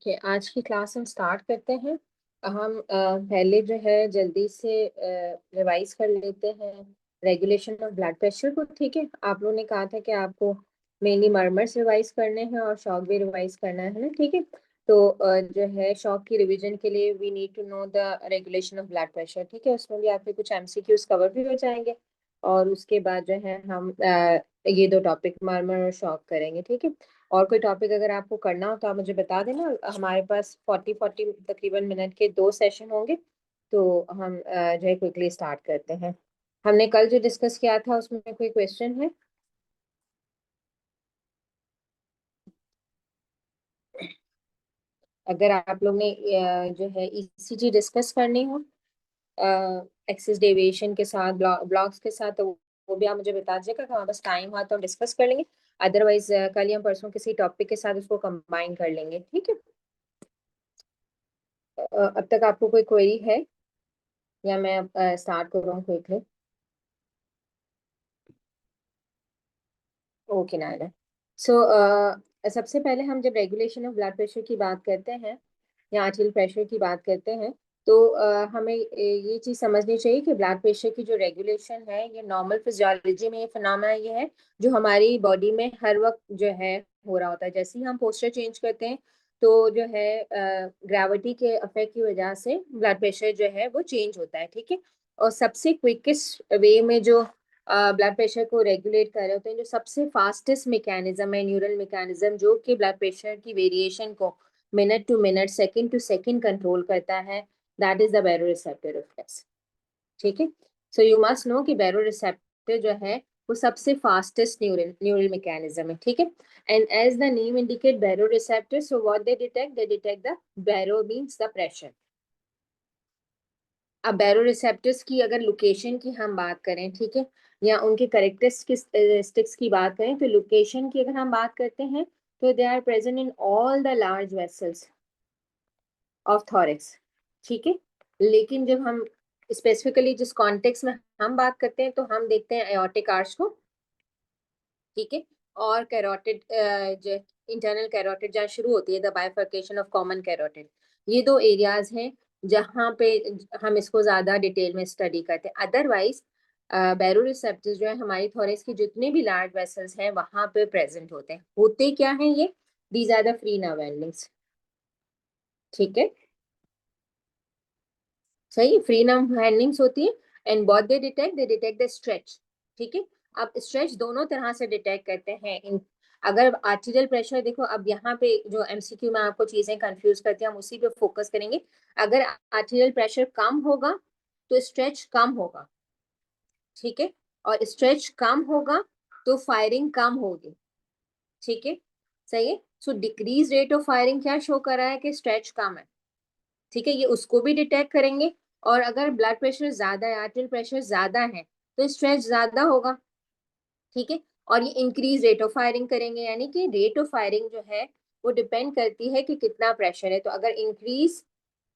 कि आज की क्लास हम स्टार्ट करते हैं। हम पहले जो है जल्दी से रिवाइज कर लेते हैं रेगुलेशन ऑफ ब्लड प्रेशर को। ठीक है, आप लोगों ने कहा था कि आपको मेनली मर्मर्स रिवाइज करने हैं और शॉक भी रिवाइज करना है ना। ठीक है, तो जो है शॉक की रिवीजन के लिए we need to know the regulation of blood pressure. ठीक है, उसमें भी आपके कुछ एमसीक्यूज कवर भी हो जाएंगे और उसके बाद जो है हम ये दो टॉपिक मर्मर और शॉक करेंगे। ठीक है, और कोई टॉपिक अगर आपको करना हो तो आप मुझे बता देना। हमारे पास 40 तकरीबन मिनट के दो सेशन होंगे, तो हम जो है क्विकली स्टार्ट करते हैं। हमने कल जो डिस्कस किया था उसमें कोई क्वेश्चन है? अगर आप लोग ने जो है ईसीजी डिस्कस करनी हो एक्सिस डेविएशन के साथ ब्लॉक्स के साथ, तो वो भी आप मुझे बता दीजिएगा कि हमारे पास टाइम हुआ तो डिस्कस कर लेंगे। अदरवाइज कल या परसों किसी टॉपिक के साथ उसको कंबाइन कर लेंगे। ठीक है, अब तक आपको कोई क्वेरी है या मैं अब स्टार्ट कर रहा हूँ क्विकली? ओके नायरा। सो सबसे पहले हम जब रेगुलेशन ऑफ ब्लड प्रेशर की बात करते हैं या आर्टियल प्रेशर की बात करते हैं, तो हमें ये चीज़ समझनी चाहिए कि ब्लड प्रेशर की जो रेगुलेशन है ये नॉर्मल फिजियोलॉजी में ये फिनोमेना ये है जो हमारी बॉडी में हर वक्त जो है हो रहा होता है। जैसे ही हम पोस्चर चेंज करते हैं तो जो है ग्रेविटी के अफेक्ट की वजह से ब्लड प्रेशर जो है वो चेंज होता है। ठीक है, और सबसे क्विकेस्ट वे में जो ब्लड प्रेशर को रेगुलेट कर रहे होते हैं, जो सबसे फास्टेस्ट मैकेनिज्म है न्यूरल मैकेनिज्म जो कि ब्लड प्रेशर की वेरिएशन को minute to minute second to second control करता है, that is the baroreceptor reflex. ठीक है, सो यू मस्ट नो कि बैरोरिसेप्टर जो है वो सबसे फास्टेस्ट न्यूरल न्यूरल मैकेनिज्म है। ठीक है, and as the name indicate baroreceptor, so what they detect the baro means the pressure. अब बैरोरिसेप्टर्स की अगर लोकेशन की हम बात करें, ठीक है, या उनके करेक्टरिस्टिक्स की बात करें, तो लोकेशन की अगर हम बात करते हैं तो they are present in all the large vessels of thorax. ठीक है, लेकिन जब हम स्पेसिफिकली जिस कॉन्टेक्स्ट में हम बात करते हैं तो हम देखते हैं एयोर्टिक आर्च को। ठीक है, और कैरोटिड जो इंटरनल कैरोटिड जहाँ शुरू होती है, the bifurcation of common carotid, ये दो एरियाज हैं जहाँ पे हम इसको ज्यादा डिटेल में स्टडी करते हैं। अदरवाइज बैरोरिसेप्टर्स जो है हमारी थोरेक्स की जितने भी लार्ज वेसल्स हैं वहां पे प्रेजेंट होते हैं। होते क्या हैं ये? These are the free nerve endings. ठीक है, सही, फ्री नर्व एंडिंग्स होती है। And what they detect the stretch. ठीक है, अब स्ट्रेच दोनों तरह से डिटेक्ट करते हैं। इन अगर आर्टीरियल प्रेशर देखो, अब यहाँ पे जो एमसीक्यू में आपको चीजें कंफ्यूज करती हैं हम उसी पे फोकस करेंगे। अगर आर्टीरियल प्रेशर कम होगा तो स्ट्रेच कम होगा। ठीक है, और स्ट्रेच कम होगा तो फायरिंग कम होगी। ठीक है, सही है। सो डिक्रीज रेट ऑफ फायरिंग क्या शो कर रहा है कि स्ट्रेच कम है। ठीक है, ये उसको भी डिटेक्ट करेंगे। और अगर ब्लड प्रेशर ज्यादा है, आर्टरी प्रेशर ज्यादा है, तो स्ट्रेच ज्यादा होगा। ठीक है, और ये इंक्रीज रेट ऑफ फायरिंग करेंगे, यानी कि रेट ऑफ फायरिंग जो है वो डिपेंड करती है कि कितना प्रेशर है। तो अगर इंक्रीज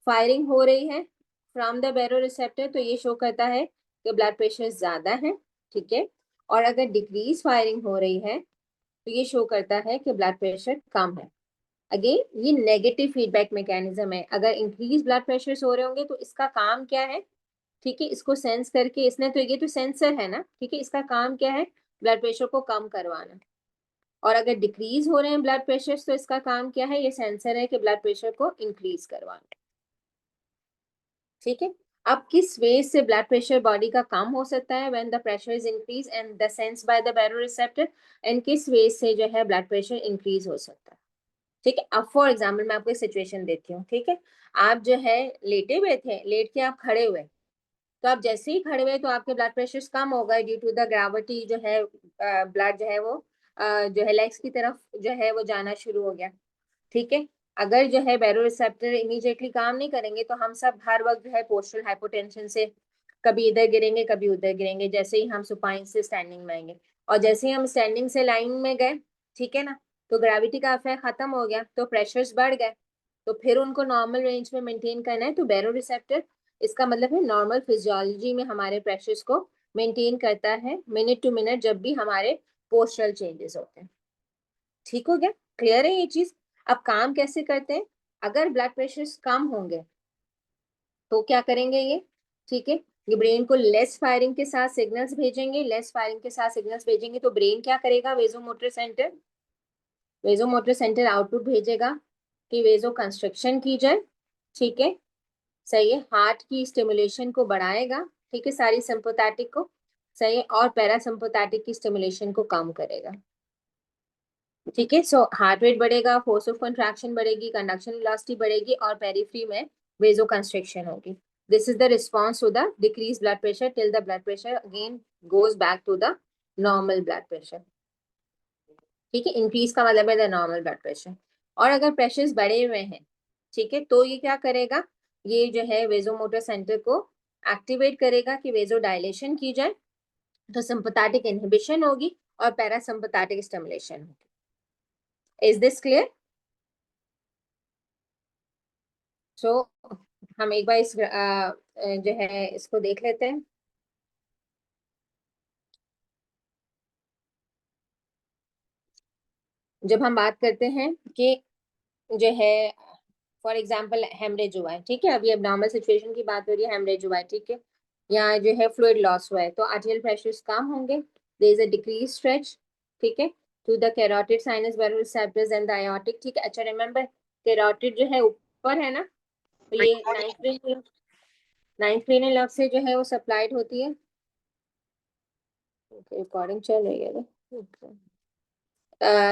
फायरिंग हो रही है फ्रॉम द बैरो रिसेप्टर तो ये शो करता है कि ब्लड प्रेशर ज्यादा है। ठीक है, और अगर डिक्रीज फायरिंग हो रही है तो ये शो करता है कि ब्लड प्रेशर कम है। अगेन ये नेगेटिव फीडबैक मैकेनिज्म है। अगर इंक्रीज ब्लड प्रेशर हो रहे होंगे तो इसका काम क्या है? ठीक है, इसको सेंस करके इसने, तो ये तो सेंसर है ना। ठीक है, इसका काम क्या है? ब्लड प्रेशर को कम करवाना। और अगर डिक्रीज हो रहे हैं ब्लड प्रेशर तो इसका काम क्या है? ये सेंसर है कि ब्लड प्रेशर को इंक्रीज करवाना। ठीक है, अब किस वे से ब्लड प्रेशर बॉडी का कम हो सकता है? When the pressure is increase and the sense by the baroreceptor. And किस वे से जो है ब्लड प्रेशर इंक्रीज हो सकता है? ठीक है, अब फॉर एग्जाम्पल मैं आपको एक सिचुएशन देती हूँ। ठीक है, आप जो है लेटे हुए थे, लेट के आप खड़े हुए, तो आप जैसे ही खड़े हुए तो आपके ब्लड प्रेशर कम हो गए ड्यू टू द ग्रेविटी। जो है ब्लड जो है वो जो है लेग्स की तरफ जो है वो जाना शुरू हो गया। ठीक है, अगर जो है बैरोरिसेप्टर इमीडिएटली काम नहीं करेंगे तो हम सब हर वक्त जो है पोस्टल हाइपोटेंशन से कभी इधर गिरेंगे कभी उधर गिरेंगे, जैसे ही हम सुपाइन से स्टैंडिंग में आएंगे। और जैसे ही हम स्टैंडिंग से लाइन में गए, ठीक है ना, तो ग्रेविटी का इफेक्ट खत्म हो गया तो प्रेशर्स बढ़ गए। तो फिर उनको नॉर्मल रेंज में मेंटेन करना है तो बैरोरिसेप्टर, इसका मतलब है नॉर्मल फिजियोलॉजी में हमारे प्रेशर्स को मेंटेन करता है मिनट टू मिनट जब भी हमारे पोस्टल चेंजेस होते हैं। ठीक हो गया? क्लियर है ये चीज? अब काम कैसे करते हैं? अगर ब्लड प्रेशर कम होंगे तो क्या करेंगे ये, ठीक है, ये ब्रेन को लेस फायरिंग के साथ सिग्नल्स भेजेंगे, लेस फायरिंग के साथ सिग्नल्स भेजेंगे तो ब्रेन क्या करेगा, वेजोमोटर सेंटर आउटपुट भेजेगा कि वेजो कंस्ट्रक्शन की जाए, ठीक है, सही है, हार्ट की स्टिमुलेशन को बढ़ाएगा, ठीक है, सारी सिंपैथेटिक को, सही है, और पैरासिम्पैथेटिक की स्टिमुलेशन को कम करेगा, ठीक है। सो हार्ट रेट बढ़ेगा, फोर्स ऑफ कंट्रैक्शन बढ़ेगी, कंडक्शन वेलोसिटी बढ़ेगी और पेरिफेरी में वेजो कंस्ट्रिक्शन होगी। This is the response to the decrease blood pressure till the blood pressure again goes back to the normal blood pressure, ठीक है, increase का मतलब है द नॉर्मल ब्लड प्रेशर। और अगर प्रेशर्स बढ़े हुए हैं, ठीक है, तो ये क्या करेगा, ये जो है वेजोमोटर सेंटर को एक्टिवेट करेगा कि वेजो डायलेशन की जाए, तो सिंपैथेटिक इनहिबिशन होगी और पैरासिम्पैथेटिक स्टिमुलेशन होगी। Is this clear? सो हम एक बार इस जो है इसको देख लेते हैं। जब हम बात करते हैं कि जो है फॉर एग्जांपल हेमरेज हुआ है, ठीक है, अभी अब नॉर्मल सिचुएशन की बात हो रही है, हेमरेज हुआ है, ठीक है, यहाँ जो है फ्लूइड लॉस हुआ है तो आर्terial प्रेशर्स कम होंगे, there is a decrease stretch, ठीक है, to the carotid sinus baroreceptors and the aortic, ठीक है, अच्छा रिमेंबर कैरोटिड जो है ऊपर है ना, तो ये नाइन्थ क्रेनियल नर्व से जो है वो सप्लाइड होती है, रिकॉर्डिंग चल रही है ना,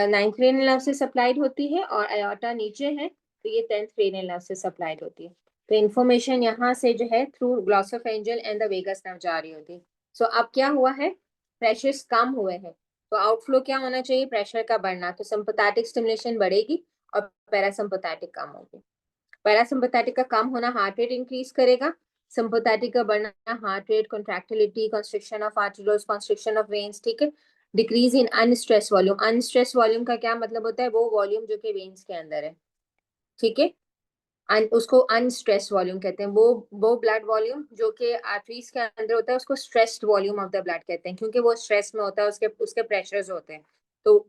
नाइन्थ क्रेनियल नर्व से सप्लाइड होती है और अयोटा नीचे है तो ये 10th क्रेनियल नर्व से सप्लाइड होती है। तो इन्फॉर्मेशन यहाँ से जो है through glossopharyngeal and the vagus nerve जा रही होती है। सो अब क्या हुआ है, प्रेशर्स कम हुए हैं तो आउटफ्लो क्या होना चाहिए, प्रेशर का बढ़ना, तो सिंपैथेटिक स्टिमुलेशन बढ़ेगी और पैरासिम्पैथेटिक कम होगी। पैरासिम्पैथेटिक का कम होना हार्ट रेट इंक्रीज करेगा, सिंपैथेटिक का बढ़ना heart rate, contractility, constriction of arteries, constriction of veins, ठीक है, decrease in unstress volume. Unstress volume का क्या मतलब होता है, वो वॉल्यूम जो कि वेन्स के अंदर है, ठीक है, उसको अनस्ट्रेस वॉल्यूम कहते हैं। वो ब्लड वॉल्यूम जो कि आर्टरीज के अंदर होता है उसको stressed volume of the blood कहते हैं, क्योंकि वो स्ट्रेस में होता है, उसके उसके प्रेशर्स होते हैं, तो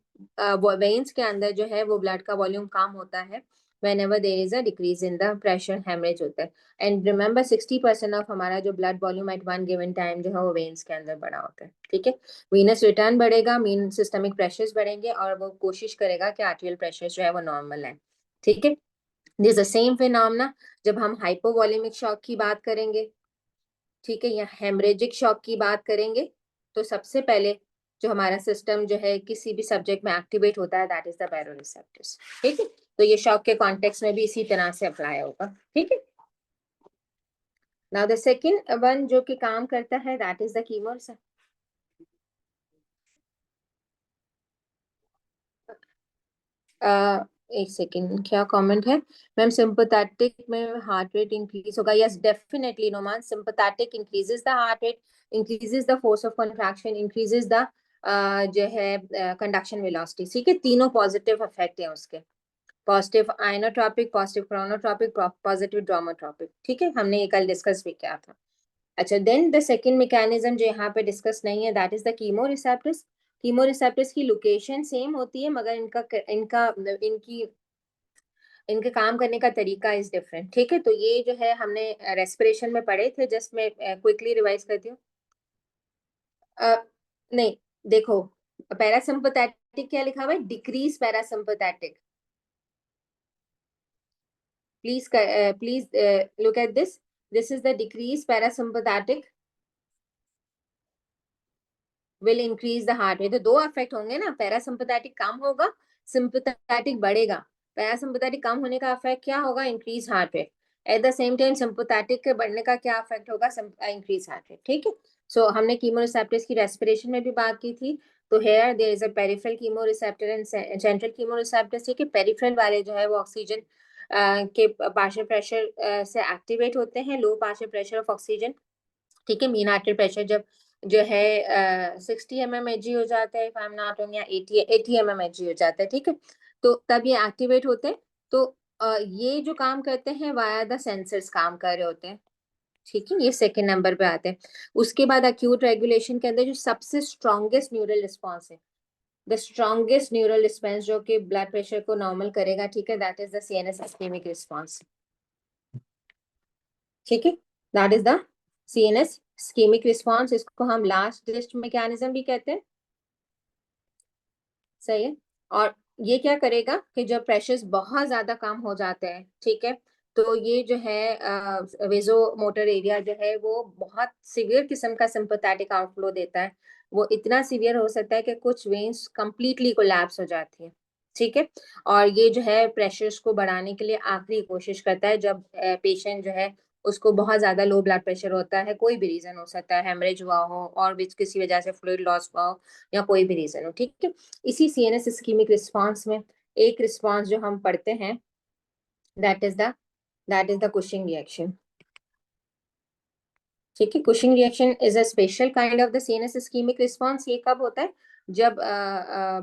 वेन्स के अंदर जो है वो ब्लड का वॉल्यूम कम होता है whenever there is a decrease in the pressure, hemorrhage होता है। एंड रिमेंबर 60% ऑफ हमारा जो blood volume at one given time जो है वो वेन्स के अंदर बढ़ा होता है, ठीक है, वीनस रिटर्न बढ़ेगा, मीन सिस्टमिक प्रेशर्स बढ़ेंगे और वो कोशिश करेगा कि आर्टियल प्रेशर जो है वो नॉर्मल है, ठीक है। दिस द सेम फिनोमेना जब हम हाइपोवॉल्यूमिक शॉक की बात करेंगे, ठीक है, या हेमरेजिक शॉक की बात करेंगे, तो सबसे पहले जो हमारा सिस्टम जो है किसी भी सब्जेक्ट में एक्टिवेट होता है दैट इज द बायोरिसेप्टर्स, ठीक है, तो ये शॉक के कॉन्टेक्स्ट में भी इसी तरह से अप्लाई होगा, ठीक है। नाउ द सेकंड वन जो कि काम करता है दैट इज द कीमोरेसेप्टर। एक सेकेंड, क्या कमेंट है मैम, सिंपैथेटिक में हार्ट रेट इंक्रीज होगा, yes definitely Noman, sympathetic increases the heart rate, increases the force of contraction, increases the जो है कंडक्शन वेलोसिटी, ठीक है, तीनों पॉजिटिव इफेक्ट है उसके, positive inotropic, positive chronotropic, positive dromotropic, ठीक है, हमने ये कल डिस्कस भी किया था। अच्छा, देन द सेकंड मैकेनिज्म जो यहाँ पे डिस्कस नहीं है that is the chemoreceptors. Chemoreceptors की लोकेशन सेम होती है मगर इनका इनका इनकी इनके काम करने का तरीका इज डिफरेंट, ठीक है, तो ये जो है हमने रेस्पिरेशन में पढ़े थे, जस्ट मैं क्विकली रिवाइज करती हूँ। नहीं, देखो, पैरासिम्पैथेटिक क्या लिखा हुआ है, decrease parasympathetic, please please look at this, this is the decrease parasympathetic will increase the heart rate, तो दो इफेक्ट होंगे ना, पैरासिम्पैथेटिक कम होगा, सिंपैथेटिक बढ़ेगा, पैरासिम्पैथेटिक कम होने का इफेक्ट क्या होगा, increase heart rate, eight the same time sympathetic के बढ़ने का क्या इफेक्ट होगा, इंक्रीज हार्ट रेट, ठीक है। सो हमने कीमोरिसेप्टर्स की रेस्पिरेशन में भी बात की थी, तो here there is a peripheral chemoreceptor and central chemoreceptor, ठीक है, पेरिफेरल वाले जो है वो ऑक्सीजन के पार्शियल प्रेशर से एक्टिवेट होते हैं, लो पार्शियल प्रेशर ऑफ ऑक्सीजन, ठीक है, मीन आर्टरी प्रेशर जब जो है 60 mmHg हो जाता है, if I am not wrong, या 80 mmHg हो जाता है, ठीक है, तो तब ये एक्टिवेट होते हैं, तो ये जो काम करते हैं वाया द सेंसर्स काम कर रहे होते हैं, ठीक है, ये सेकंड नंबर पे आते हैं। उसके बाद अक्यूट रेगुलेशन के अंदर जो सबसे स्ट्रॉन्गेस्ट न्यूरल रिस्पॉन्स है द स्ट्रॉन्गेस्ट न्यूरल रिस्पॉन्स जो कि ब्लड प्रेशर को नॉर्मल करेगा, ठीक है, that is the CNS ischemic response, ठीक है, that is the CNS ischemic response. इसको हम लास्ट डिस्ट मैकेनिज्म भी कहते हैं, सही है। और ये क्या करेगा कि जब प्रेशर्स बहुत ज्यादा कम हो जाते हैं, ठीक है, तो ये जो है वेजो मोटर एरिया जो है वो बहुत सीवियर किस्म का सिंपैथेटिक आउटफ्लो देता है। वो इतना सीवियर हो सकता है कि कुछ वेन्स कंप्लीटली कोलैप्स हो जाती है, ठीक है। और ये जो है प्रेशर्स को बढ़ाने के लिए आखिरी कोशिश करता है जब पेशेंट जो है उसको बहुत ज्यादा लो ब्लड प्रेशर होता है, कोई भी रीजन हो सकता है, हेमरेज हुआ हो और भी किसी वजह से फ्लूइड लॉस हुआ हो या कोई भी रीजन हो, ठीक है। इसी सीएनएस इस्कीमिक रिस्पांस में एक रिस्पांस जो हम पढ़ते हैं, that is the Cushing reaction, ठीक है। Cushing reaction is a special kind of the CNS ischaemic response. ये कब होता है? जब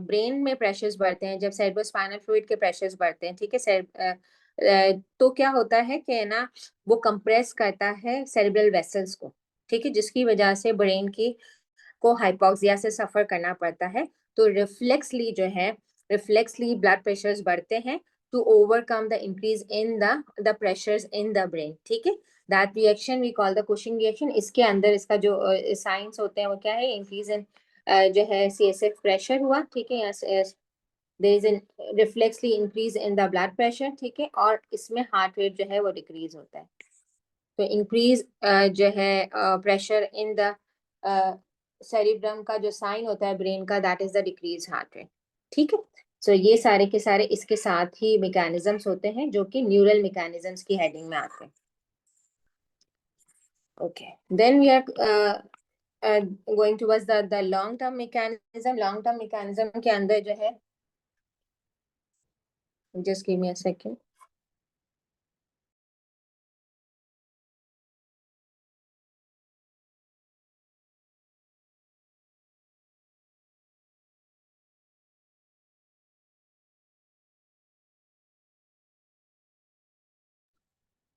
ब्रेन में प्रेशर्स बढ़ते हैं, जब सेरेब्रोस्पाइनल फ्लूइड के प्रेशर्स बढ़ते हैं, ठीक है। तो क्या होता है कि ना वो कंप्रेस करता है सेरेब्रल वेसल्स को, ठीक है, जिसकी वजह से ब्रेन की को हाइपोक्सिया से सफर करना पड़ता है। तो रिफ्लेक्सली जो है, रिफ्लेक्सली ब्लड प्रेशर्स बढ़ते हैं to overcome the increase in the pressures in the brain, ठीक है। That reaction we call the Cushing reaction. इसके अंदर इसका जो साइंस होते हैं वो क्या है? इंक्रीज इन जो है सीएसएफ प्रेशर हुआ, ठीक है, यहाँ there is an reflexly increase in the blood pressure, ठीक है, और इसमें हार्ट रेट जो है वो डिक्रीज होता है। तो इंक्रीज जो है प्रेशर इन द सेरिब्रम का जो साइन होता है ब्रेन का, that is the decrease heart rate, ठीक है। सो ये सारे के सारे इसके साथ ही मैकेनिज्म्स होते हैं जो कि न्यूरल मैकेनिज्म्स की हेडिंग में आते हैं। Okay, then we are going towards the long term mechanism. Long term mechanism के अंदर जो है, just give me a second.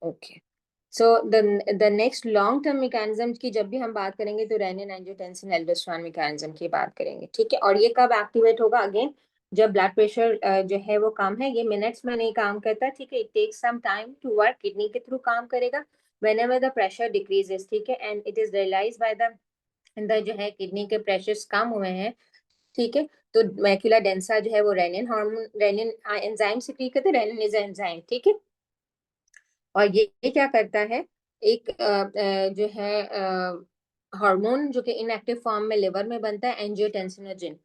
Okay, so the next long term mechanism की जब भी हम बात करेंगे तो रेनिन एंजियोटेंसिन एल्डोस्टेरोन मैकेनिज्म की बात करेंगे, ठीक है। और ये कब एक्टिवेट होगा? अगेन जब ब्लड प्रेशर जो है वो कम है। ये मिनट्स में नहीं काम करता, ठीक है, it takes some time to work, kidney के थ्रू काम करेगा व्हेनेवर द प्रेशर डिक्रीजेस, ठीक है, and it is realised by the जो है किडनी के प्रेशर्स कम हुए हैं, ठीक है। तो मैक्यूला डेंसा जो है वो renin hormone, renin enzyme secrete करते हैं, रेनिन इज एंजाइम, ठीक है। और ये क्या करता है? एक जो है हार्मोन जो कि इनएक्टिव फॉर्म में लिवर में बनता है, एंजियोटेंसिनोजिन,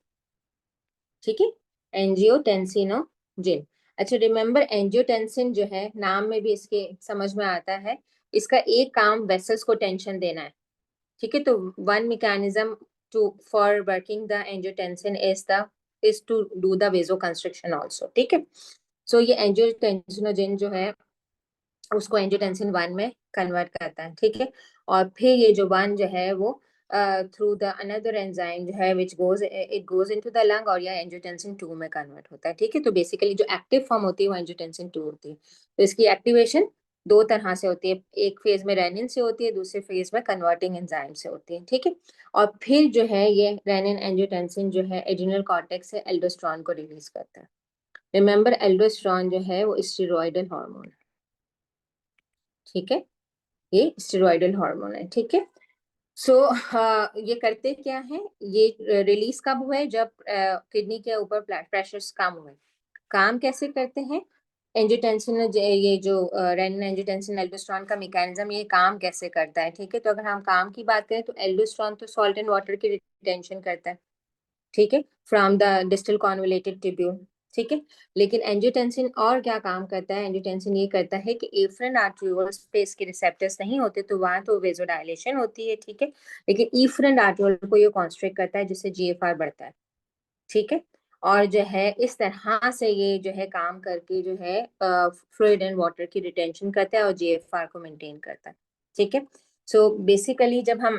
ठीक है, एंजियोटेंसिनोजिन। अच्छा, रिमेम्बर एंजियोटेंसिन जो है नाम में भी इसके समझ में आता है, इसका एक काम वेसल्स को टेंशन देना है, ठीक है। तो one mechanism to for working the angiotensin is to do the vaso constriction also, ठीक है। सो ये एंजियोटेंसिनोजिन जो है उसको एंजियोटेंसिन वन में कन्वर्ट करता है, ठीक है। और फिर ये जो वन जो है वो थ्रू द अनदर एंजाइम जो है which goes it goes into the lung, और यह एंजियोटेंसिन टू में कन्वर्ट होता है, ठीक है। तो बेसिकली जो एक्टिव फॉर्म होती है वो एंजियोटेंसिन टू होती है। तो इसकी एक्टिवेशन दो तरह से होती है, एक फेज में रेनिन से होती है, दूसरे फेज में कन्वर्टिंग एंजाइम से होती है, ठीक है। और फिर जो है ये रेनिन एंजियोटेंसिन जो है एड्रिनल कॉर्टेक्स से एल्डोस्टेरोन को रिलीज करता है। रिमेंबर एल्डोस्टेरोन जो है वो स्टेरॉयडल हार्मोन, ठीक है, ये स्टेरॉयडल हार्मोन है, ठीक है। सो ये करते क्या है? ये रिलीज कब हुए? जब किडनी के ऊपर ब्लड प्रेशर कम हुए। काम कैसे करते हैं? एंजियोटेंसिन ये जो रेनिन एंजियोटेंसिन एल्डोस्टेरोन का मैकेनिज्म ये काम कैसे करता है, ठीक है। तो अगर हम काम की बात करें तो एल्डोस्टेरोन तो सॉल्ट एंड वाटर की रिटेंशन करता है, ठीक है, from the distal convoluted tubule, ठीक है। लेकिन एंजियोटेंसिन और क्या काम करता है? एंजियोटेंसिन ये करता है कि एफरेंट आर्ट्रियोल्स पे इसके रिसेप्टर्स नहीं होते, तो वहां तो वेजोडाइलेशन होती है, ठीक है, लेकिन इफरेंट आर्ट्रियोल को ये कॉन्स्ट्रिक्ट करता है जिससे जीएफआर बढ़ता है, ठीक है। और जो है इस तरह से ये जो है काम करके जो है फ्लूइड एंड वाटर की रिटेंशन करता है और जीएफआर को मेंटेन करता है, ठीक है। सो बेसिकली जब हम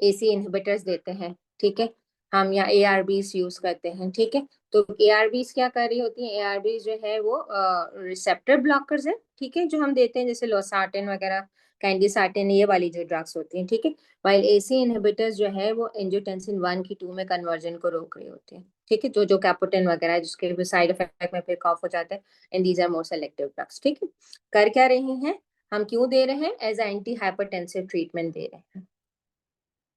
एसी इनहिबिटर्स देते हैं, ठीक है, हम या एआरबीज यूज करते हैं, ठीक है। तो एआरबीज क्या कर रही होती हैं? एआरबीज जो है वो रिसेप्टर ब्लॉकर्स है, ठीक है, जो हम देते हैं जैसे लोसार्टेन वगैरह कैंडिसार्टिन, ये वाली जो ड्रग्स होती हैं, ठीक है। वाइल एसी इनहिबिटर्स जो है वो एंजियोटेंसिन 1 की 2 में कन्वर्जन को रोक रही होती है, ठीक है। जो जो कैपोटेन वगैरह है जिसके साइड इफेक्ट में फिर कॉफ हो जाता है, and these are more selective drugs, ठीक है। कर क्या रही हैं, हम क्यों दे रहे हैं, एज एंटी हाइपरटेंसिव ट्रीटमेंट दे रहे हैं,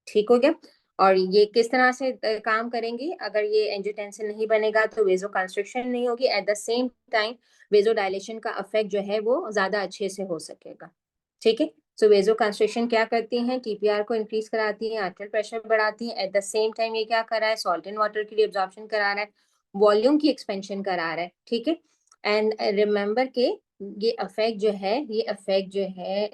ठीक हो गया। और ये किस तरह से काम करेंगी, अगर ये एंजियोटेंसिन नहीं बनेगा तो वेजो कंस्ट्रिक्शन नहीं होगी, at the same time vaso dilation का इफेक्ट जो है वो ज्यादा अच्छे से हो सकेगा, ठीक है। सो वेजो कंस्ट्रिक्शन क्या करती हैं, टीपीआर को इंक्रीज कराती है, आर्टरियल प्रेशर बढ़ाती है, एट द सेम टाइम ये क्या कर रहा है, सॉल्ट एंड वाटर की एब्जॉर्प्शन करा रहा है, वॉल्यूम की एक्सपेंशन करा रहा है, ठीक है। एंड रिमेंबर के ये इफेक्ट जो है, ये इफेक्ट जो है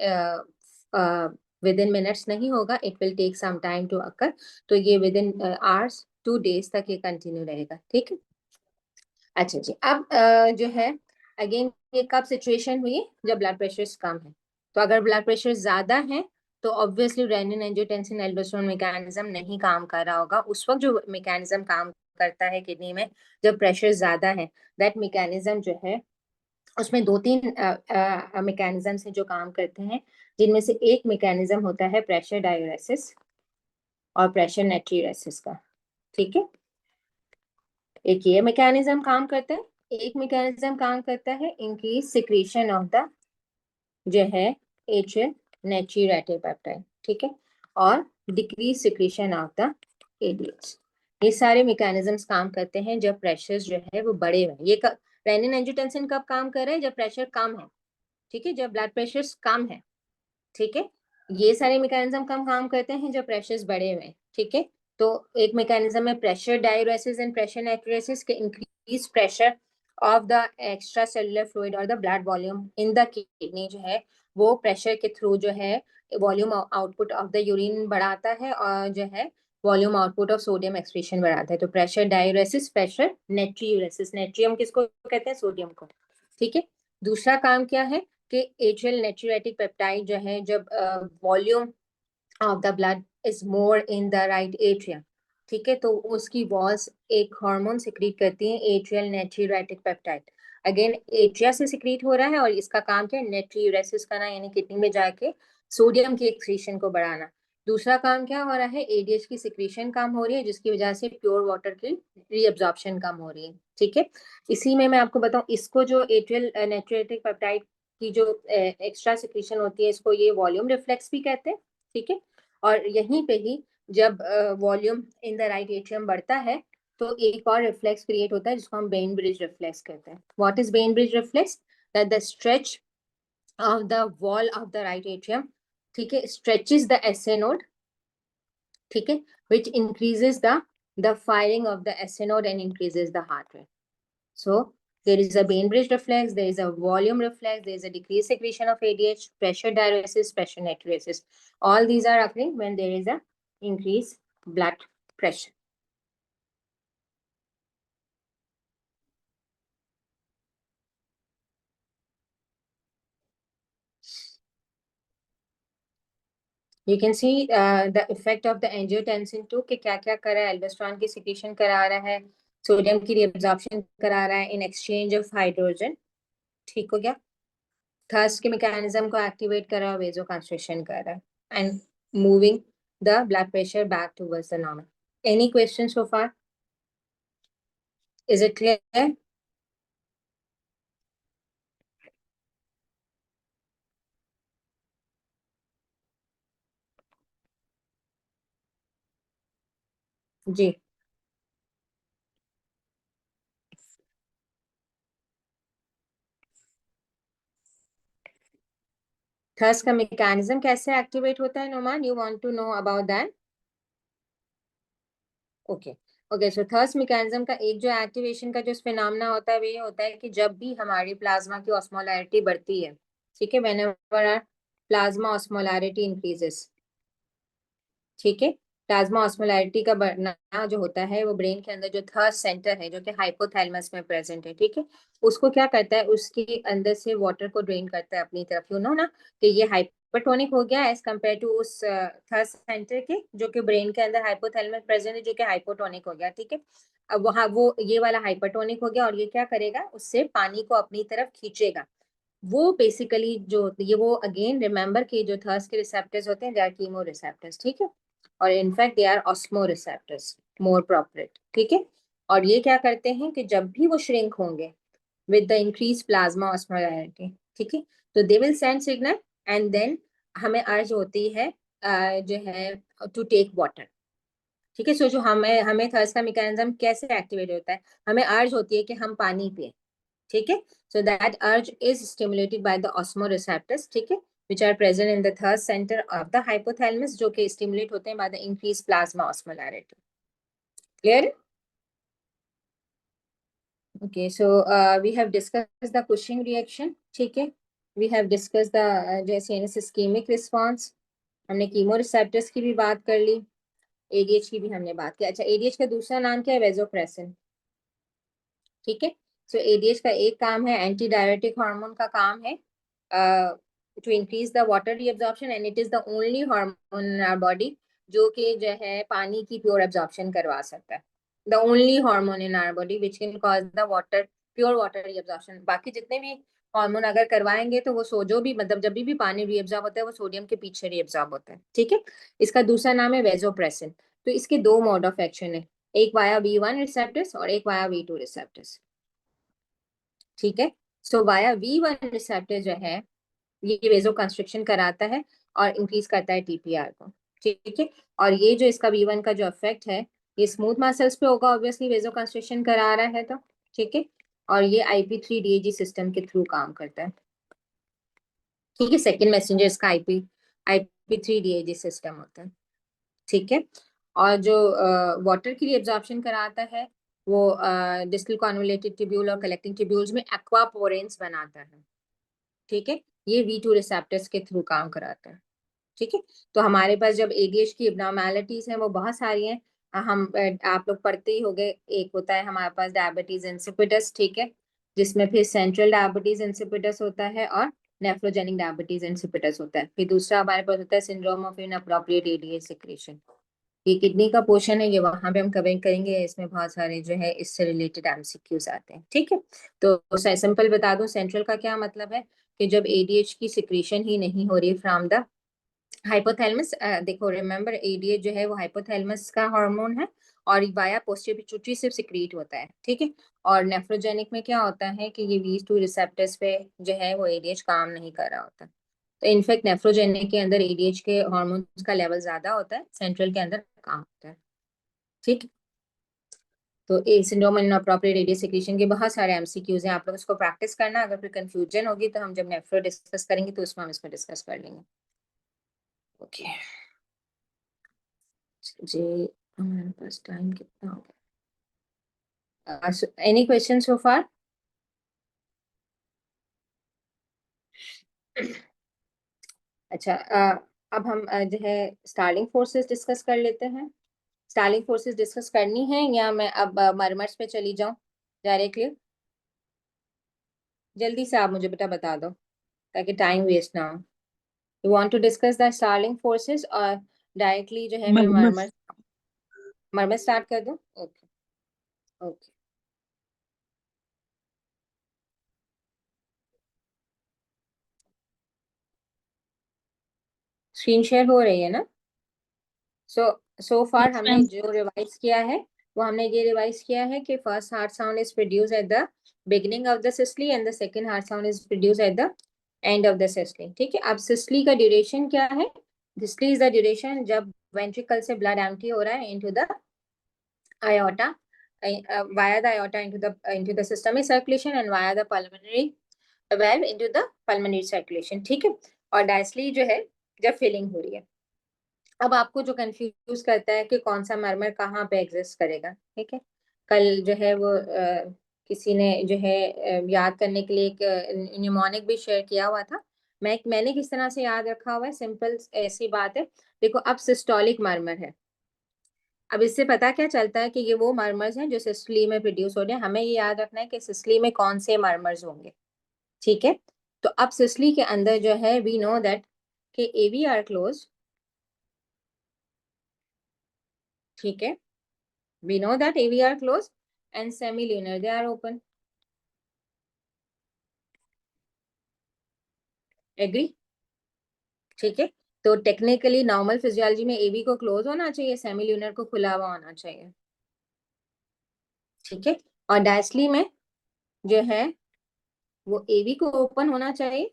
विद इन मिनट्स नहीं होगा, it will take some time to occur. तो ये विद इन आवर्स, 2 days तक ये कंटिन्यू रहेगा, ठीक है। अच्छा जी, अब जो है अगेन ये कब सिचुएशन हुई, जब ब्लड प्रेशर कम है। तो अगर ब्लड प्रेशर ज्यादा है तो obviously renin angiotensin aldosterone mechanism नहीं काम कर रहा होगा। उस वक्त जो मैकेनिज्म काम करता है किडनी में जब प्रेशर ज्यादा है, दैट मैकेनिज्म जो है उसमें 2-3 मैकेनिज्म से जो काम करते हैं, जिनमें से एक मैकेनिज्म होता है प्रेशर डाययूरेसिस और प्रेशर नेट्रियूरेसिस का, ठीक है। एक ये मैकेनिज्म काम करता है, एक मैकेनिज्म काम करता है इंक्रीज सिक्रीशन ऑफ द जो है एट्रियल नेट्रियूरेटिक पेप्टाइड, ठीक है, और decrease secretion of the ADH. ये सारे मैकेनिज्म्स काम करते हैं जब प्रेशर जो है वो बढ़े हुए हैं। ये रेनिन एंजियोटेंसिन कब काम कर रहे हैं, जब प्रेशर कम है, ठीक है, जब ब्लड प्रेशर कम है, ठीक है। ये सारे मैकेनिज्म कम काम करते हैं जब प्रेशर्स बढ़े हुए हैं, ठीक है। तो एक मैकेनिज्म है pressure diuresis and pressure natriuresis के increase pressure of the extra cellular fluid और the blood volume in the kidney जो है वो प्रेशर के थ्रू जो है volume output of the urine बढ़ाता है, और जो है volume output of sodium excretion बढ़ाता है। तो pressure diuresis, pressure natriuresis, natrium किसको कहते हैं, सोडियम को, ठीक है। दूसरा काम क्या है कि एट्रियल नेट्रियूरेटिक पेप्टाइड जो है जब volume of the blood is more in the right atrium, ठीक है, तो उसकी वॉल्स एक हार्मोन सिक्रीट करती हैं एट्रियल नेट्रियूरेटिक पेप्टाइड। अगेन एट्रिया से सिक्रीट हो रहा है और इसका काम क्या है, नेट्रियूरेसिस करना, यानी किडनी में जाके सोडियम की एक्सक्रीशन को बढ़ाना। दूसरा काम क्या हो रहा है, एडीएच की सिक्रीशन कम हो रही है जिसकी वजह से प्योर वाटर की रीअब्जॉर्प्शन कम हो रही है, ठीक है। इसी में मैं आपको बताऊं, इसको जो एट्रियल नेट्रियूरेटिक पेप्टाइड की जो एक्स्ट्रा सिक्रीशन होती है, इसको ये वॉल्यूम रिफ्लेक्स भी कहते हैं, ठीक है। और यहीं पे ही जब volume in the right atrium बढ़ता है तो एक और रिफ्लेक्स क्रिएट होता है जिसको हम बेन ब्रिज रिफ्लेक्स कहते हैं। What is Ben bridge reflex, that the stretch of the wall of the right atrium, ठीक है, स्ट्रेचेस द एसए नोड, ठीक है, which increases the firing of the SA node and increases the heart rate. So there is a Bainbridge reflex, there is a volume reflex, there is a decreased secretion of ADH, pressure diuresis, pressure natriuresis. All these are occurring when there is a increased blood pressure. You can see the effect of the angiotensin 2 कि क्या क्या कर रहा है, aldosterone की secretion करा रहा है, सोडियम की रीअब्जॉर्प्शन करा रहा है इन एक्सचेंज ऑफ हाइड्रोजन, ठीक हो गया। थर्स्ट के मैकेनिज्म को एक्टिवेट कर रहा है, वेजो कंस्ट्रिक्शन कर रहा है and moving the blood pressure back towards the normal. Any question so far, is it clear? जी, थर्स्ट का मैकेनिज्म कैसे एक्टिवेट होता है Noman, you want to know about that? Okay, okay, so thirst mechanism का एक जो एक्टिवेशन का जो फिनोमेना होता है वो ये होता है कि जब भी हमारी प्लाज्मा की ऑस्मोलैरिटी बढ़ती है, ठीक है, whenever our plasma osmolarity increases, ठीक है, प्लाज्मा ऑस्मोलैरिटी का बढ़ना जो होता है वो ब्रेन के अंदर जो थर्ड सेंटर है जो कि हाइपोथैलेमस में प्रेजेंट है, ठीक है, उसको क्या करता है, उसके अंदर से वाटर को ड्रेन करता है अपनी तरफ, यू नो ना, कि ये हाइपरटोनिक हो गया एज कम्पेयर टू उस थर्ड सेंटर के जो कि ब्रेन के अंदर हाइपोथैलेमस प्रेजेंट है जो कि हाइपोटोनिक हो गया, ठीक है। अब वहाँ वो ये वाला हाइपरटोनिक हो गया और ये क्या करेगा, उससे पानी को अपनी तरफ खींचेगा, वो बेसिकली जो ये वो अगेन रिमेंबर कि जो थर्स्ट के रिसेप्टर्स होते हैं दे आर कीमो रिसेप्टर्स, ठीक है, और in fact they are osmo receptors more प्रॉपरेट, ठीक है। और ये क्या करते हैं कि जब भी वो श्रिंक होंगे with the increased plasma osmolarity, ठीक है, तो they will send signal and then हमें अर्ज होती है जो है टू टेक वाटर, ठीक है। सो जो हमें हमें थर्स्ट का मैकेनिज्म कैसे एक्टिवेट होता है, हमें अर्ज होती है कि हम पानी पिए, ठीक है। सो दैट अर्ज इज स्टिमुलेटेड बाय द ऑस्मोरिसेप्टर्स, ठीक है, which are present in the third center of the hypothalamus, जो कि स्टिमुलेट होते हैं by the increased plasma osmolarity. Clear? Okay, so we have discussed the Cushing reaction, ठीक है, we have discussed the जैसे ischemic response, हमने chemoreceptors की भी बात कर ली, एडीएच की भी हमने बात की। अच्छा, एडीएच का दूसरा नाम क्या है? वेजोप्रेसिन, ठीक है। सो एडीएच का एक काम है, एंटी डायरेटिक हार्मोन का काम है to increase the water reabsorption, and it is the only hormone in our body जो कि जो है पानी की प्योर एब्जॉर्प्शन करवा सकता है, the only hormone in our body which can cause the water pure water reabsorption. बाकी जितने भी हार्मोन अगर करवाएंगे तो वो सोजो भी मतलब जब भी पानी रीअब्जॉर्ब होता है वो सोडियम के पीछे रीअब्जॉर्ब होता है, ठीक है। इसका दूसरा नाम है वेजोप्रेसिन। तो इसके दो मोड ऑफ एक्शन है, एक वाया V1 रिसेप्टर्स और एक वाया V2 रिसेप्टर्स, ठीक है। सो वाया V1 रिसेप्टर जो है ये वेजो कंस्ट्रिक्शन कराता है और इंक्रीज करता है टीपीआर को, ठीक है। और ये जो इसका V1 का जो इफेक्ट है ये स्मूथ मसल्स पे होगा, ऑब्वियसली वेजो कंस्ट्रिक्शन करा रहा है तो, ठीक है। और ये IP3DAG सिस्टम के थ्रू काम करता है, ठीक है। सेकेंड मैसेंजर इसका IP3DAG सिस्टम होता है, ठीक है। और जो वाटर के लिए एब्जॉर्प्शन कराता है वो डिस्टल कॉन्वोलेटेड ट्यूब्यूल और कलेक्टिंग ट्यूब्यूल्स में एक्वापोरेंस बनाता है, ठीक है। ये V2 रिसेप्टर्स के थ्रू काम कराता है, ठीक है। तो हमारे पास जब एडीएच की एब्नॉर्मेलिटीज हैं वो बहुत सारी हैं, हम आप लोग पढ़ते ही होंगे। एक होता है हमारे पास डायबिटीज इंसिपिडस, ठीक है, जिसमें फिर सेंट्रल डायबिटीज इंसिपिडस होता है और नेफ्रोजेनिक डायबिटीज इंसिपिडस होता है। फिर दूसरा हमारे पास होता है syndrome of inappropriate ADH secretion, ये किडनी का पोर्शन है, ये वहां पे हम कवर करेंगे, इसमें बहुत सारे जो है इससे रिलेटेड एमसीक्यूज आते हैं, ठीक है। तो सिंपल बता दूं सेंट्रल का क्या मतलब है कि जब एडीएच की सिक्रीशन ही नहीं हो रही फ्रॉम द हाइपोथैलेमस, देखो रिमेम्बर एडीएच जो है वो हाइपोथैलेमस का हार्मोन है और वाया पोस्टीरियर पिट्यूटरी से सिक्रीट होता है, ठीक है। और नेफ्रोजेनिक में क्या होता है कि ये V2 रिसेप्टर्स पे जो है वो एडीएच काम नहीं कर रहा होता, तो इनफैक्ट नेफ्रोजेनिक के अंदर एडीएच के हार्मोन्स का लेवल ज्यादा होता है, सेंट्रल के अंदर कम होता है, ठीक। तो ए सिंड्रोम इनअप्रोप्रिएट रेडियल सिक्रीशन के बहुत सारे एमसीक्यूज हैं, आप लोग इसको प्रैक्टिस करना, अगर फिर कंफ्यूजन होगी तो हम जब नेफ्रो डिस्कस करेंगे तो उसमें हम इसको डिस्कस कर लेंगे। ओके जी, हमारे पास टाइम कितना हो गया? एनी क्वेश्चन सो फार? अच्छा, अब हम जो है स्टार्लिंग फोर्सेस डिस्कस कर लेते हैं। स्टार्लिंग फोर्सेस डिस्कस करनी है या मैं अब मरमर्स पे चली जाऊं डायरेक्टली? जल्दी से आप मुझे बेटा बता दो ताकि टाइम वेस्ट ना हो। You want to discuss the Starling forces और डायरेक्टली जो है मैं मरमस। मरमर मरमर स्टार्ट कर दूं? Okay, okay. स्क्रीन शेयर हो रही है ना? सो सो फार यस हमने मैम। जो रिवाइज किया है वो हमने ये रिवाइज किया है कि first heart sound is produce at the beginning of the systole and the second heart sound is produce at the end of the systole, ठीक है। अब सिस्टली का ड्यूरेशन क्या है? सिस्टली इज द ड्यूरेशन जब वेंट्रिकल से blood empty हो रहा है into the aorta, via the aorta into the systemic circulation and via the pulmonary valve into the pulmonary circulation, ठीक है। और डायस्टली जो है जब फिलिंग हो रही है। अब आपको जो कंफ्यूज करता है कि कौन सा मरमर कहाँ पे एग्जिस्ट करेगा, ठीक है, कल जो है वो किसी ने जो है याद करने के लिए एक न्यूमोनिक भी शेयर किया हुआ था। मैंने किस तरह से याद रखा हुआ है, सिंपल ऐसी बात है। देखो अब सिस्टोलिक मरमर है, अब इससे पता क्या चलता है कि ये वो मरमर्स हैं जो सिस्टली में प्रोड्यूस हो रहे हैं। हमें ये याद रखना है कि सिस्टली में कौन से मरमर्स होंगे, ठीक है। तो अब सिस्टली के अंदर जो है वी नो दैट कि एवी आर क्लोज, ठीक है, we know that AV are close and semilunar they are open, agree? ठीक है, तो टेक्निकली नॉर्मल फिजियोलॉजी में एवी को क्लोज होना चाहिए, सेमिल्यूनर को खुला हुआ होना चाहिए। ठीक है, और डायस्ली में जो है वो एवी को ओपन होना चाहिए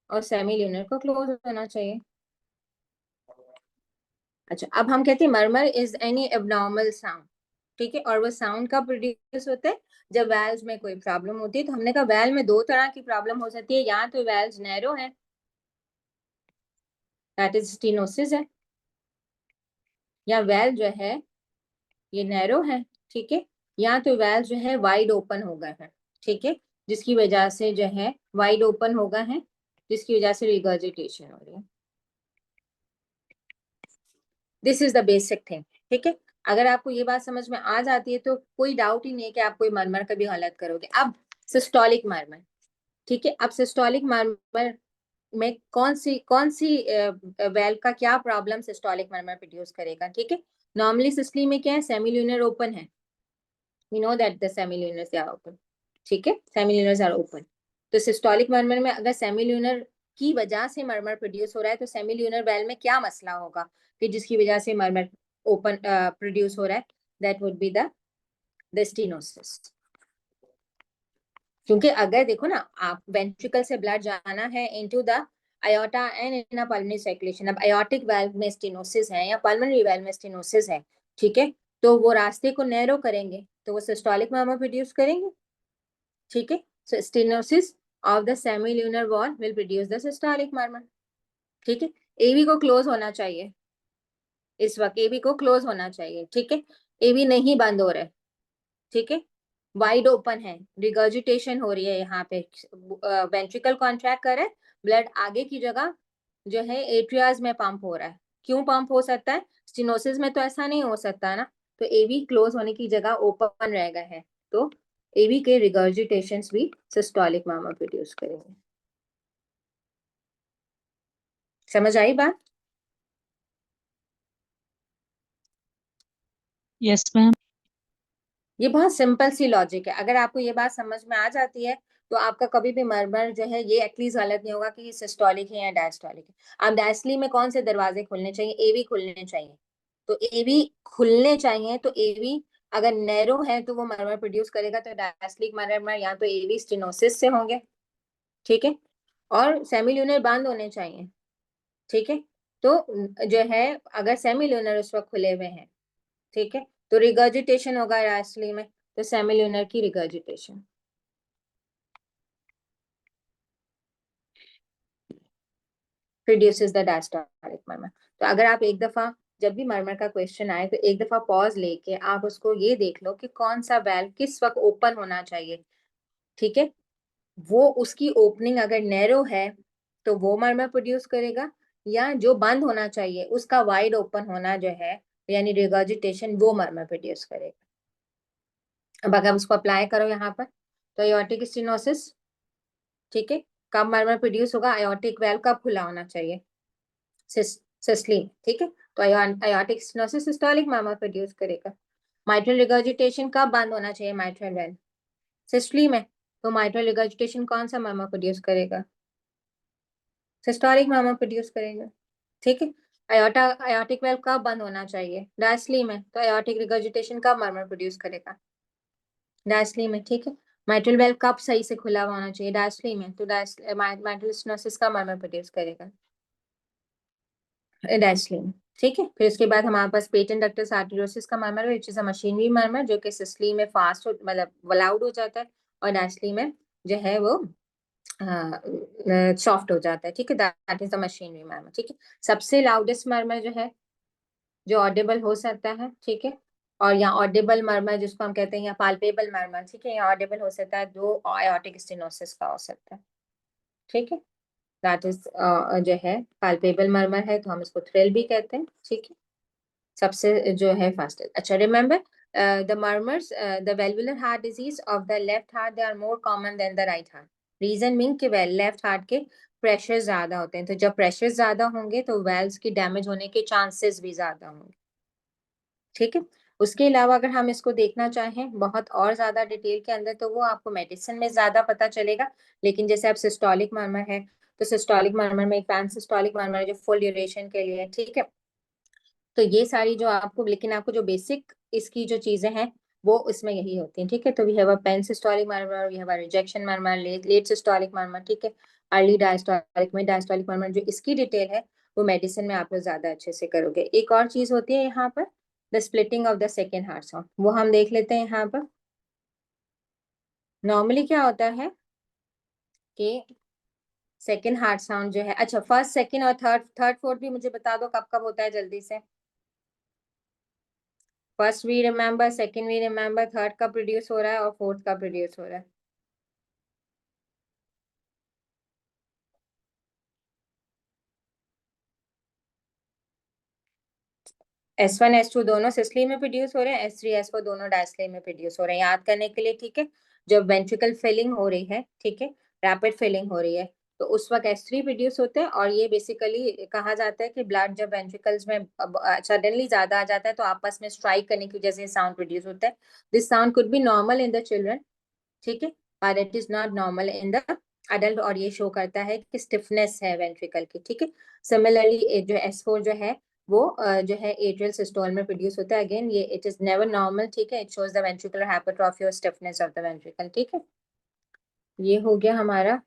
और सेमिल्यूनर को क्लोज होना चाहिए। अच्छा, अब हम कहते हैं murmur is any abnormal sound. ठीक है, और वो साउंड कब प्रोड्यूस होता है? जब वेल्स में कोई प्रॉब्लम होती है। तो हमने कहा वेल में दो तरह की प्रॉब्लम हो सकती है, या तो वेल्स नैरो है, दैट इज स्टीनोसिस है, या वेल जो है ये नैरो है। ठीक है, या तो वेल जो है वाइड ओपन हो गए हैं। ठीक है, जिसकी वजह से जो है वाइड ओपन हो गए हैं, जिसकी वजह से रिगर्जिटेशन हो रही है। This is the basic thing. ठीक है, अगर आपको ये बात समझ में आ जाती है तो कोई डाउट ही नहीं है कि आप कोई मरमर का भी हालत करोगे। अब सिस्टोलिक मरमर। ठीक है, अब सिस्टोलिक मरमर में कौन सी वेल का क्या प्रॉब्लम सिस्टोलिक मरमर प्रोड्यूस करेगा? ठीक है, नॉर्मली सिस्टली में क्या है, सेमिल्यूनर ओपन है, we know that the semilunars are open. ठीक है, सेमिल्यूनर्स आर ओपन। तो सिस्टोलिक मरमर में अगर सेमिल्यूनर की वजह से मरमर प्रोड्यूस हो रहा है तो सेमिल्यूनर वेल में क्या मसला होगा कि जिसकी वजह से मरमर ओपन प्रोड्यूस हो रहा है? That would be the stenosis. क्योंकि अगर देखो ना, आप वेंट्रिकल से ब्लड जाना है into the aorta and in a pulmonary circulation. अब अयोटिक वाल्व में स्टेनोसिस है या पल्मोनरी वाल्व में स्टेनोसिस है, ठीक है, तो वो रास्ते को नैरो करेंगे तो वो सिस्टोलिक मर्मर प्रोड्यूस करेंगे। ठीक है, so stenosis of the semilunar valve will produce the systolic murmur. ठीक है, एवी को क्लोज होना चाहिए, इस वक्त एवी को क्लोज होना चाहिए। ठीक है, एवी नहीं बंद हो रहा है। ठीक है, वाइड ओपन है, रिगर्जिटेशन हो रही है यहाँ पे, वेंट्रिकल कॉन्ट्रैक्ट कर रहा है, ब्लड आगे की जगह जो है एट्रियाज में पंप हो रहा है। क्यों पंप हो सकता है? स्टिनोसिस में तो ऐसा नहीं हो सकता ना, तो एवी क्लोज होने की जगह ओपन रह गए हैं, तो एवी के रिगर्जिटेशंस भी सिस्टोलिक मार्मर प्रोड्यूस करेंगे। समझ आई बात? Yes ma'am. ये बहुत सिंपल सी लॉजिक है। अगर आपको ये बात समझ में आ जाती है तो आपका कभी भी मर्मर जो है ये एटलीस्ट गलत नहीं होगा कि सिस्टोलिक है या डायस्टोलिक है। अब डायस्टोलिक में कौन से दरवाजे खुलने चाहिए? एवी खुलने चाहिए। तो एवी खुलने चाहिए, तो एवी अगर नैरो है तो वो मर्मर प्रोड्यूस करेगा, तो डायस्टोलिक मर्मर या तो एवी स्टेनोसिस से होंगे। ठीक है, और सेमिल्यूनर बंद होने चाहिए। ठीक है, तो जो है अगर सेमिल्यूनर उस वक्त खुले हुए हैं, ठीक है, तो रिगर्जिटेशन होगा डायस्टोलिक में, तो सेमिल्यूनर की regurgitation produces the diastolic murmur. तो अगर आप एक दफा जब भी मर्मर का क्वेश्चन आए तो एक दफा पॉज लेके आप उसको ये देख लो कि कौन सा वेल्व किस वक्त ओपन होना चाहिए। ठीक है, वो उसकी ओपनिंग अगर नैरो है तो वो मर्मर प्रोड्यूस करेगा, या जो बंद होना चाहिए उसका वाइड ओपन होना जो है यानी रिगर्जिटेशन, वो मर्मर प्रोड्यूस करेगा। अब अगर उसको अप्लाई करो यहाँ पर, तो एयोर्टिक स्टेनोसिस, ठीक है, कब मर्मर प्रोड्यूस होगा? एयोर्टिक वेल्व कब खुला होना चाहिए? सिस्टली। ठीक है, तो aortic stenosis सिस्टोलिक मार्मर प्रोड्यूस करेगा। माइट्रल रिगर्जिटेशन कब बंद होना चाहिए? माइट्रल वेल सिस्टली में, तो माइट्रल रिगर्जिटेशन कौन सा मार्मर प्रोड्यूस करेगा? सिस्टोलिक मार्मर प्रोड्यूस करेगा। ठीक है, aortic वेल कब बंद होना चाहिए? डायस्टली में, तो aortic रिगर्जिटेशन कब मार्मर प्रोड्यूस करेगा? डायस्टली में। ठीक है, माइट्रल वेल कब सही से खुला हुआ होना चाहिए? डायस्टली में, तो माइट्रल स्टेनोसिस का मार्मर प्रोड्यूस करेगा? डायस्लिन। ठीक है, फिर उसके बाद हमारे पास पेटेंट डक्टस आर्टेरियोसिस का मर्मर है, which is a machinery murmur, जो कि सिस्टली में फास्ट हो मतलब लाउड हो जाता है, और डायस्ली में जो है वो सॉफ्ट हो जाता है। ठीक है, that is the machinery murmur. ठीक है, सबसे लाउडेस्ट मर्मर जो है जो ऑडिबल हो सकता है, ठीक है, और यहाँ ऑडिबल मर्मर जिसको हम कहते हैं या पाल्पेबल मर्मर, ठीक है, यहाँ ऑडिबल हो सकता है जो आयोटिक स्टेनोसिस का हो सकता है। ठीक है, दैट इज जो है पाल्पेबल मर्मर है तो हम इसको थ्रिल भी कहते हैं। ठीक है, सबसे जो है फास्टेस्ट। अच्छा, remember the murmurs, the valvular heart disease of the left heart, they are more common than the right heart. Reason mean कि लेफ्ट हार्ट के प्रेशर ज्यादा होते हैं, तो जब प्रेशर ज्यादा होंगे तो वेल्व्स की डैमेज होने के चांसेस भी ज्यादा होंगे। ठीक है, उसके अलावा अगर हम इसको देखना चाहें बहुत और ज्यादा डिटेल के अंदर, तो वो आपको मेडिसिन में ज्यादा पता चलेगा। लेकिन जैसे अब सिस्टोलिक मर्मर है, तो सिस्टोलिक मर्मर में एक पैन सिस्टोलिक मर्मर है जो फुल ड्यूरेशन के लिए है, ठीक है। तो ये सारी जो आपको, लेकिन आपको जो बेसिक इसकी जो चीजें हैं वो इसमें यही होती हैं, ठीक है। तो we have a pan systolic murmur, we have a ejection murmur, late systolic murmur, ठीक है, early diastolic, mid diastolic murmur. जो इसकी डिटेल है वो मेडिसिन में आप लोग ज्यादा अच्छे से करोगे। एक और चीज होती है यहाँ पर, the splitting of the second heart sound, वो हम देख लेते हैं यहाँ पर। नॉर्मली क्या होता है कि सेकेंड हार्ट साउंड जो है, अच्छा फर्स्ट सेकेंड और थर्ड, थर्ड फोर्थ भी मुझे बता दो कब कब होता है जल्दी से। First we remember, second we remember, third का प्रोड्यूस हो रहा है और फोर्थ का प्रोड्यूस हो रहा है। S1 S2 दोनों सिस्टली में प्रोड्यूस हो रहे हैं, S3 S4 दोनों डायस्टली में प्रोड्यूस हो रहे हैं, याद करने के लिए, ठीक है। जब वेंट्रिकल फिलिंग हो रही है, ठीक है, रैपिड फिलिंग हो रही है, तो उस वक्त S3 प्रोड्यूस होते हैं। और ये बेसिकली कहा जाता है कि ब्लड जब वेंट्रिकल्स में सडनली ज्यादा आ जाता है तो आपस में स्ट्राइक करने की वजह से साउंड प्रोड्यूस होता है। This sound could be normal in the children, ठीक है, पर it is not normal in the adult, और ये शो करता है कि स्टिफनेस है वेंट्रिकल की, ठीक है। सिमिलरली जो S4 जो है वो जो है एट्रियल सिस्टोल में प्रोड्यूस होता है। अगेन ये इट इज नेवर नॉर्मल, ठीक है, it shows the ventricular hypertrophy और स्टिफनेस ऑफ द वेंट्रिकल, ठीक है। ये हो गया हमारा।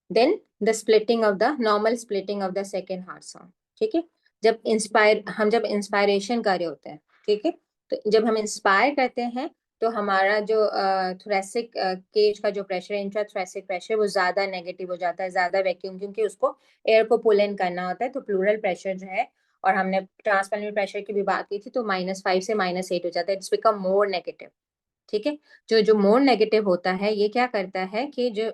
Then the splitting of the normal splitting of the second heart sound, ठीक है। जब इंस्पायरेशन कर रहे होते हैं, ठीक है, तो जब हम इंस्पायर करते हैं तो हमारा जो थोरेसिक केज का जो प्रेशर है, इंट्रा थोरेसिक प्रेशर, वो ज्यादा नेगेटिव हो जाता है, ज्यादा वैक्यूम, क्योंकि उसको एयर को पुल इन करना होता है। तो प्लूरल प्रेशर जो है, और हमने ट्रांसपैरेंट प्रेशर की भी बात की थी, तो -5 से -8 हो जाता है, इट्स बिकम मोर नेगेटिव, ठीक है। जो जो मोर नेगेटिव होता है, ये क्या करता है कि जो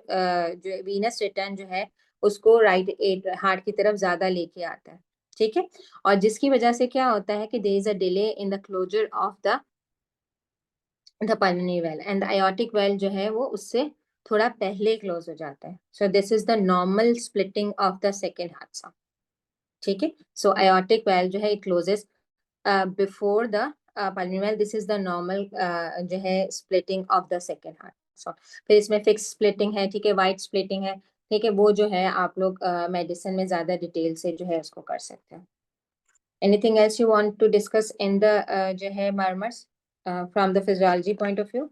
वीनस रिटर्न जो है उसको राइट हार्ट की तरफ ज्यादा लेके आता है, ठीक है। और जिसकी वजह से क्या होता है कि there is a delay in the closure of the pulmonary valve, and the aortic valve जो है वो उससे थोड़ा पहले क्लोज हो जाता है। So this is the normal splitting of the second heart sound, ठीक है। सो aortic वेल जो है it closes before the pulmonary valve, this is the normal जो है splitting of the second heart. So फिर इसमें फिक्स स्प्लिटिंग है, ठीक है, वाइड स्प्लिटिंग है, ठीक है। वो जो है आप लोग मेडिसिन में ज्यादा डिटेल से जो है उसको कर सकते हैं। Anything else you want to discuss in the जो है murmurs from the physiology point of view?